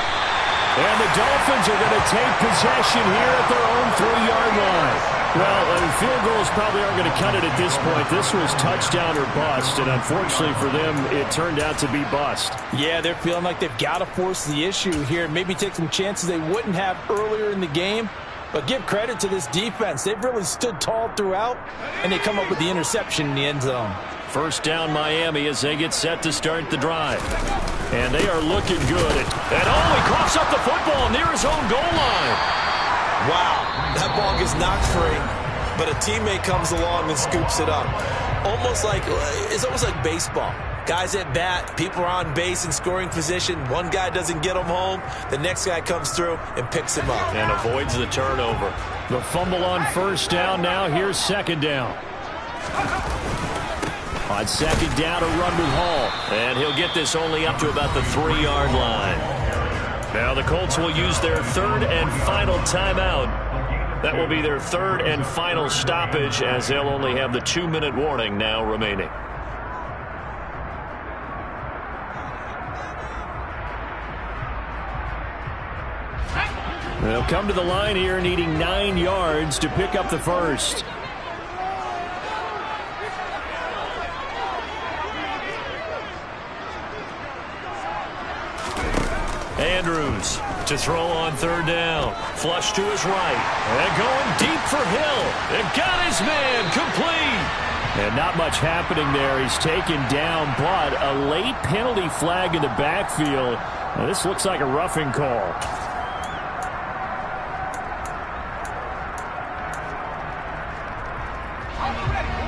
And the Dolphins are going to take possession here at their own 3-yard line. Well, field goals probably aren't going to cut it at this point. This was touchdown or bust, and unfortunately for them, it turned out to be bust. Yeah, they're feeling like they've got to force the issue here, maybe take some chances they wouldn't have earlier in the game. But give credit to this defense. They've really stood tall throughout, and they come up with the interception in the end zone. 1st down Miami as they get set to start the drive. And they are looking good. And he coughs up the football near his own goal line. Wow, that ball gets knocked free, but a teammate comes along and scoops it up. It's almost like baseball. Guys at bat, people are on base in scoring position. One guy doesn't get him home. The next guy comes through and picks him up. And avoids the turnover. The fumble on 1st down now. Here's 2nd down. On 2nd down, a run with Hall. And he'll get this only up to about the 3-yard line. Now the Colts will use their 3rd and final timeout. That will be their 3rd and final stoppage as they'll only have the 2-minute warning now remaining. They'll come to the line here needing 9 yards to pick up the 1st. Andrews to throw on 3rd down. Flush to his right. And going deep for Hill. And got his man complete. And not much happening there. He's taken down, but a late penalty flag in the backfield. Now, this looks like a roughing call.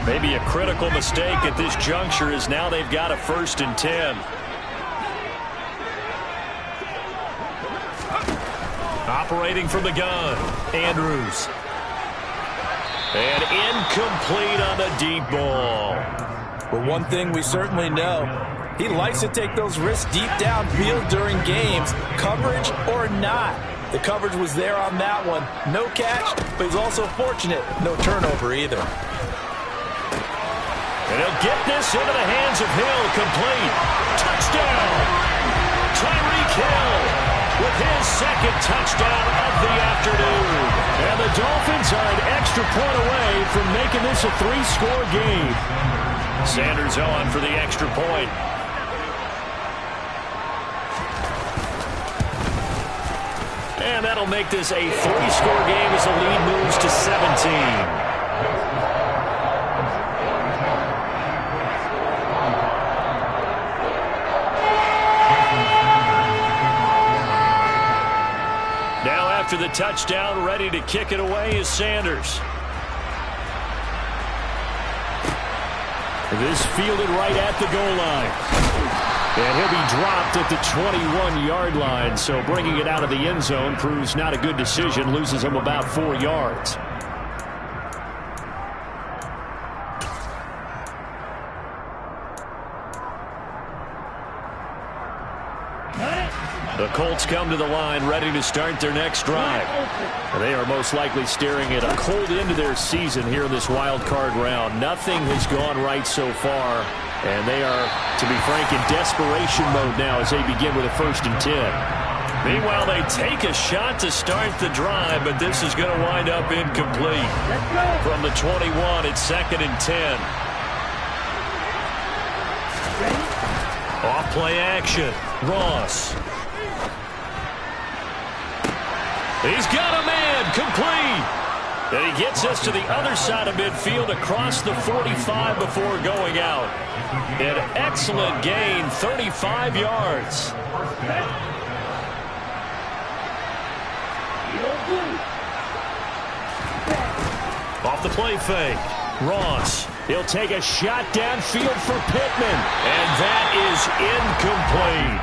Maybe a critical mistake at this juncture as now they've got a 1st and 10. Operating from the gun, Andrews. And incomplete on the deep ball. But one thing we certainly know, he likes to take those risks deep downfield during games, coverage or not. The coverage was there on that one. No catch, but he's also fortunate. No turnover either. And he'll get this into the hands of Hill, complete. Touchdown! Tyreek Hill with his 2nd touchdown of the afternoon. And the Dolphins are an extra point away from making this a 3-score game. Sanders on for the extra point. And that'll make this a 3-score game as the lead moves to 17. After the touchdown, ready to kick it away is Sanders. This fielded right at the goal line. And he'll be dropped at the 21-yard line, so bringing it out of the end zone proves not a good decision, loses him about 4 yards. The Colts come to the line ready to start their next drive. They are most likely staring at a cold end to their season here in this wild card round. Nothing has gone right so far, and they are, to be frank, in desperation mode now as they begin with a 1st and 10. Meanwhile, they take a shot to start the drive, but this is going to wind up incomplete. From the 21, it's 2nd and 10. Off play action. Ross. He's got a man. Complete. And he gets us to the other side of midfield across the 45 before going out. An excellent gain, 35 yards. Off the play fake. Ross. He'll take a shot downfield for Pittman. And that is incomplete.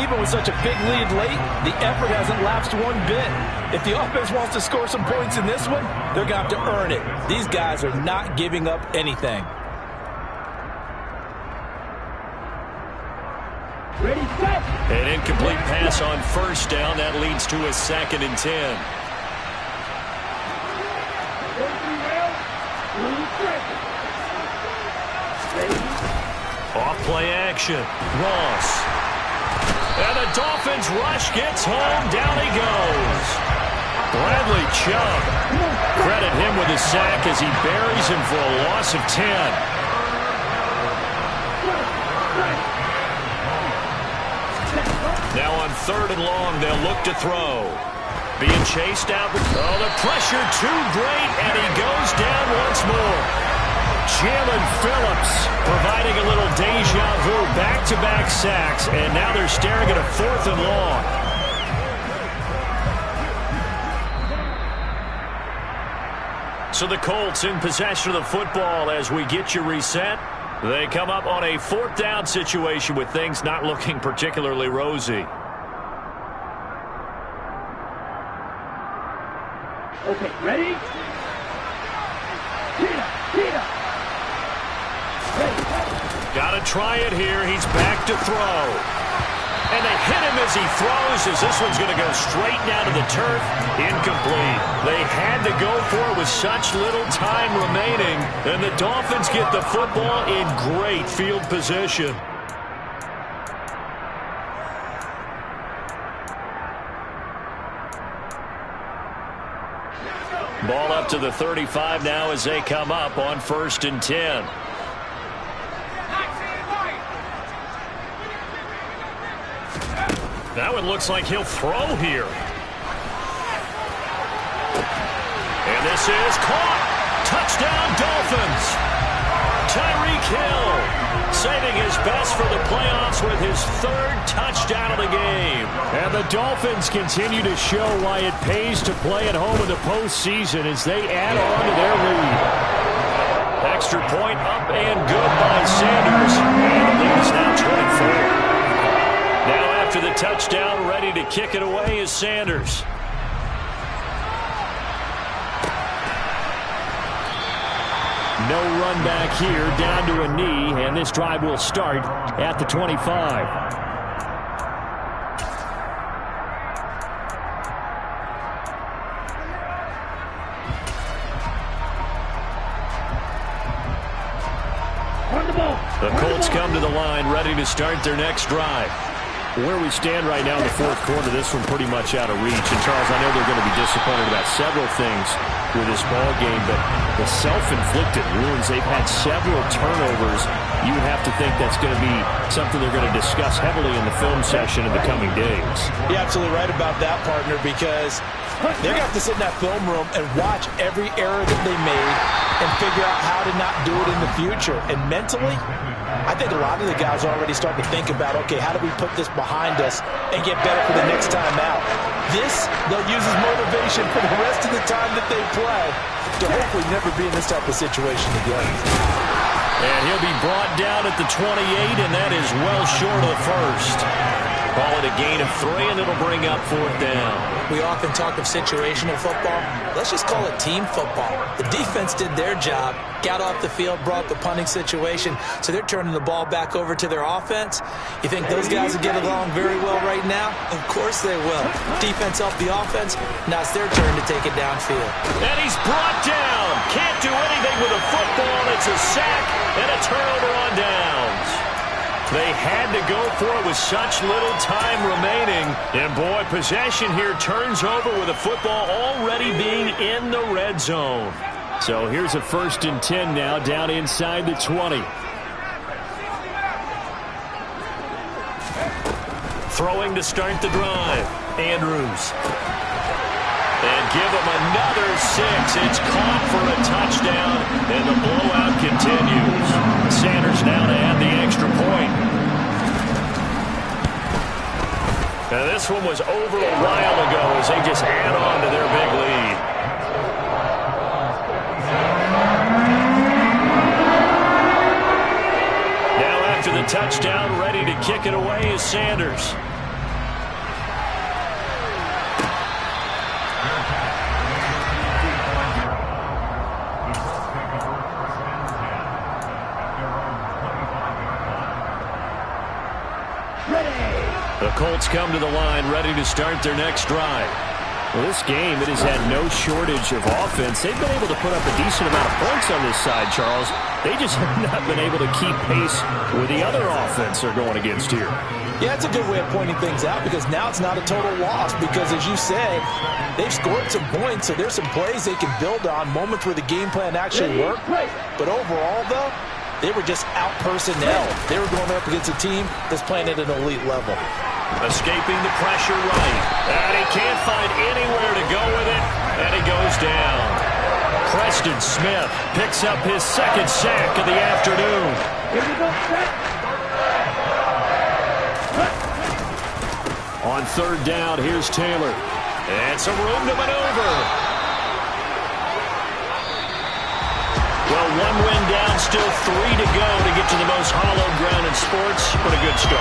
Even with such a big lead late, the effort hasn't lapsed one bit. If the offense wants to score some points in this one, they're going to have to earn it. These guys are not giving up anything. Ready, set. An incomplete pass on first down. That leads to a 2nd and 10. Off play action. Ross. And the Dolphins rush gets home. Down he goes. Bradley Chubb. Credit him with his sack as he buries him for a loss of 10. Now on 3rd and long, they'll look to throw. Being chased out. Oh, the pressure too great, and he goes down once more. Jalen Phillips providing a little deja vu, back-to-back sacks, and now they're staring at a 4th and long. So the Colts in possession of the football as we get you reset. They come up on a 4th down situation with things not looking particularly rosy. Okay, ready? Got to try it here. He's back to throw. And they hit him as he throws, as this one's going to go straight down to the turf. Incomplete. They had to go for it with such little time remaining. And the Dolphins get the football in great field position. Ball up to the 35 now as they come up on 1st and 10. That one looks like he'll throw here. And this is caught. Touchdown, Dolphins. Tyreek Hill saving his best for the playoffs with his 3rd touchdown of the game. And the Dolphins continue to show why it pays to play at home in the postseason as they add on to their lead. Extra point up and good by Sanders. And the lead is now 24. Now after the touchdown, ready to kick it away is Sanders. No run back here, down to a knee, and this drive will start at the 25. The Colts come to the line, ready to start their next drive. Where we stand right now in the 4th quarter, this one pretty much out of reach. And, Charles, I know they're going to be disappointed about several things with this ball game, but the self-inflicted wounds, they've had several turnovers. You would have to think that's going to be something they're going to discuss heavily in the film session in the coming days. You're absolutely right about that, partner, because they're going to have to sit in that film room and watch every error that they made and figure out how to not do it in the future. And mentally, I think a lot of the guys are already starting to think about, okay, how do we put this behind us and get better for the next time out? This, they'll use as motivation for the rest of the time that they play to hopefully never be in this type of situation again. And he'll be brought down at the 28, and that is well short of the 1st. Call it a gain of 3, and it'll bring up 4th down. We often talk of situational football. Let's just call it team football. The defense did their job, got off the field, brought the punting situation, so they're turning the ball back over to their offense. You think those guys will get along very well right now? Of course they will. Defense helped the offense. Now it's their turn to take it downfield. And he's brought down. Can't do anything with a football. It's a sack and a turnover on downs. They had to go for it with such little time remaining. And, boy, possession here turns over with the football already being in the red zone. So here's a 1st and 10 now down inside the 20. Throwing to start the drive. Andrews. And give him another 6. It's caught for a touchdown, and the blowout continues. Sanders now to add the extra point. Now this one was over a while ago as they just add on to their big lead. Now after the touchdown, ready to kick it away is Sanders. The Colts come to the line, ready to start their next drive. Well, this game, it has had no shortage of offense. They've been able to put up a decent amount of points on this side, Charles. They just have not been able to keep pace with the other offense they're going against here. Yeah, it's a good way of pointing things out because now it's not a total loss because, as you said, they've scored some points, so there's some plays they can build on, moments where the game plan actually worked. But overall, though, they were just out-personnel. They were going up against a team that's playing at an elite level. Escaping the pressure right. And he can't find anywhere to go with it, and he goes down. Preston Smith picks up his 2nd sack of the afternoon. On 3rd down, here's Taylor. And some room to maneuver. Well, 1 win down, still 3 to go to get to the most hallowed ground in sports. What a good start.